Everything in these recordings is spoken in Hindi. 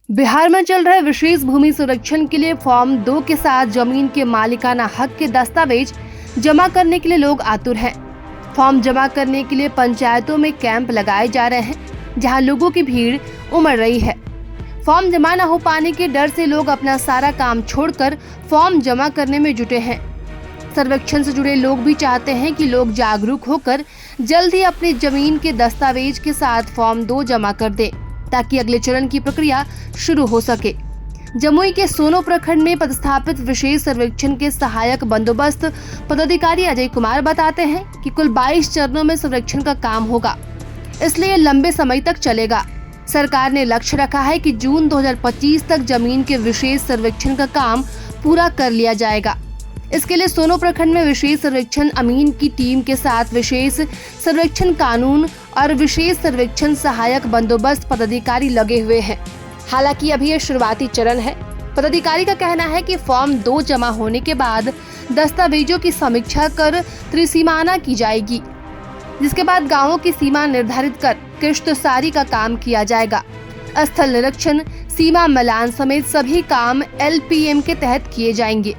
बिहार में चल रहे विशेष भूमि संरक्षण के लिए फॉर्म 2 के साथ जमीन के मालिकाना हक के दस्तावेज जमा करने के लिए लोग आतुर हैं। फॉर्म जमा करने के लिए पंचायतों में कैंप लगाए जा रहे हैं, जहां लोगों की भीड़ उमड़ रही है। फॉर्म जमा न हो पाने के डर से लोग अपना सारा काम छोड़कर फॉर्म जमा करने में जुटे हैं। सर्वेक्षण से जुड़े लोग भी चाहते हैं कि लोग जागरूक होकर जल्द ही अपनी जमीन के दस्तावेज के साथ फॉर्म 2 जमा कर दें, ताकि अगले चरण की प्रक्रिया शुरू हो सके। जमुई के सोनो प्रखंड में पदस्थापित विशेष सर्वेक्षण के सहायक बंदोबस्त पदाधिकारी अजय कुमार बताते हैं कि कुल 22 चरणों में सर्वेक्षण का काम होगा, इसलिए लंबे समय तक चलेगा। सरकार ने लक्ष्य रखा है कि जून 2025 तक जमीन के विशेष सर्वेक्षण का काम पूरा कर लिया जाएगा। इसके लिए सोनो प्रखंड में विशेष सर्वेक्षण अमीन की टीम के साथ विशेष सर्वेक्षण कानून और विशेष सर्वेक्षण सहायक बंदोबस्त पदाधिकारी लगे हुए हैं। हालांकि अभी ये शुरुआती चरण है। पदाधिकारी का कहना है कि फॉर्म 2 जमा होने के बाद दस्तावेजों की समीक्षा कर त्रिसीमाना की जाएगी, जिसके बाद गांवों की सीमा निर्धारित कर किश्तसारी का काम किया जाएगा। स्थल निरीक्षण, सीमा मिलान समेत सभी काम LPM के तहत किए जाएंगे।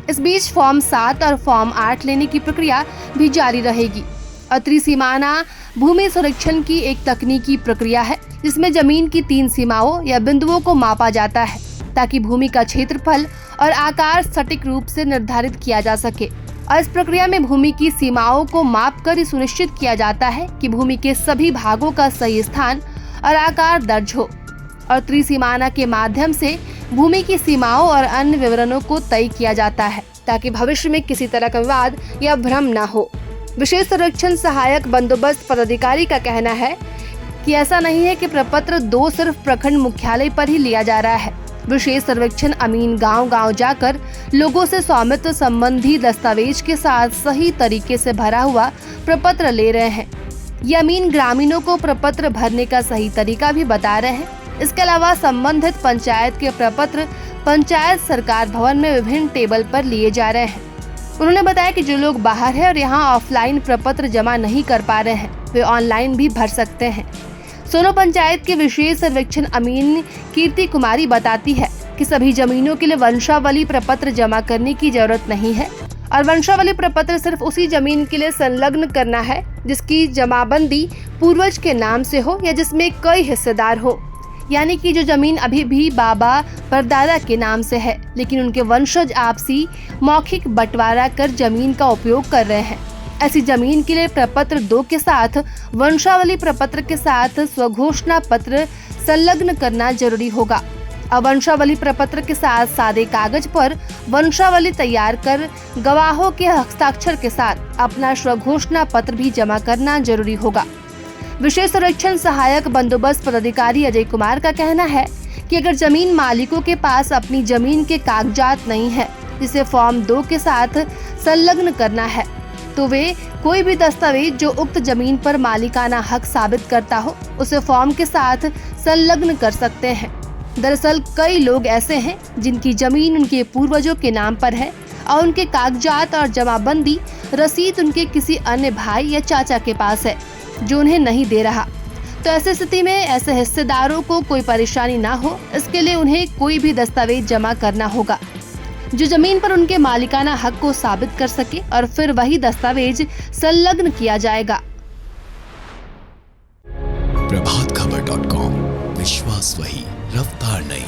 इस बीच फॉर्म 7 और फॉर्म 8 लेने की प्रक्रिया भी जारी रहेगी। और त्रिसीमाना भूमि संरक्षण की एक तकनीकी प्रक्रिया है, जिसमें जमीन की 3 सीमाओं या बिंदुओं को मापा जाता है, ताकि भूमि का क्षेत्रफल और आकार सटीक रूप से निर्धारित किया जा सके। और इस प्रक्रिया में भूमि की सीमाओं को मापकर सुनिश्चित किया जाता है कि भूमि के सभी भागों का सही स्थान और आकार दर्ज हो। और त्रिसीमाना के माध्यम से भूमि की सीमाओं और अन्य विवरणों को तय किया जाता है, ताकि भविष्य में किसी तरह का विवाद या भ्रम न हो। विशेष सर्वेक्षण सहायक बंदोबस्त पदाधिकारी का कहना है कि ऐसा नहीं है कि प्रपत्र 2 सिर्फ प्रखंड मुख्यालय पर ही लिया जा रहा है। विशेष सर्वेक्षण अमीन गांव-गांव जाकर लोगों से स्वामित्व संबंधी दस्तावेज के साथ सही तरीके से भरा हुआ प्रपत्र ले रहे हैं। ये अमीन ग्रामीणों को प्रपत्र भरने का सही तरीका भी बता रहे हैं। इसके अलावा संबंधित पंचायत के प्रपत्र पंचायत सरकार भवन में विभिन्न टेबल पर लिए जा रहे हैं। उन्होंने बताया कि जो लोग बाहर हैं और यहाँ ऑफलाइन प्रपत्र जमा नहीं कर पा रहे हैं, वे ऑनलाइन भी भर सकते हैं। सोनो पंचायत के विशेष सर्वेक्षण अमीन कीर्ति कुमारी बताती है कि सभी जमीनों के लिए वंशावली प्रपत्र जमा करने की जरूरत नहीं है, और वंशावली प्रपत्र सिर्फ उसी जमीन के लिए संलग्न करना है जिसकी जमाबंदी पूर्वज के नाम से हो या जिसमें कई हिस्सेदार हो। यानी कि जो जमीन अभी भी बाबा परदादा के नाम से है, लेकिन उनके वंशज आपसी मौखिक बंटवारा कर जमीन का उपयोग कर रहे हैं। ऐसी जमीन के लिए प्रपत्र 2 के साथ वंशावली प्रपत्र के साथ स्वघोषणा पत्र संलग्न करना जरूरी होगा। अब वंशावली प्रपत्र के साथ सादे कागज पर वंशावली तैयार कर गवाहों के हस्ताक्षर के साथ अपना स्वघोषणा पत्र भी जमा करना जरूरी होगा। विशेष सर्वेक्षण सहायक बंदोबस्त पदाधिकारी अजय कुमार का कहना है कि अगर जमीन मालिकों के पास अपनी जमीन के कागजात नहीं है, जिसे फॉर्म 2 के साथ संलग्न करना है, तो वे कोई भी दस्तावेज जो उक्त जमीन पर मालिकाना हक साबित करता हो, उसे फॉर्म के साथ संलग्न कर सकते हैं। दरअसल कई लोग ऐसे हैं जिनकी जमीन उनके पूर्वजों के नाम पर है और उनके कागजात और जमाबंदी रसीद उनके किसी अन्य भाई या चाचा के पास है, जो उन्हें नहीं दे रहा। तो ऐसी स्थिति में ऐसे हिस्सेदारों को कोई परेशानी ना हो, इसके लिए उन्हें कोई भी दस्तावेज जमा करना होगा जो जमीन पर उनके मालिकाना हक को साबित कर सके, और फिर वही दस्तावेज संलग्न किया जाएगा। प्रभातखबर.com, विश्वास वही, रफ्तार नहीं।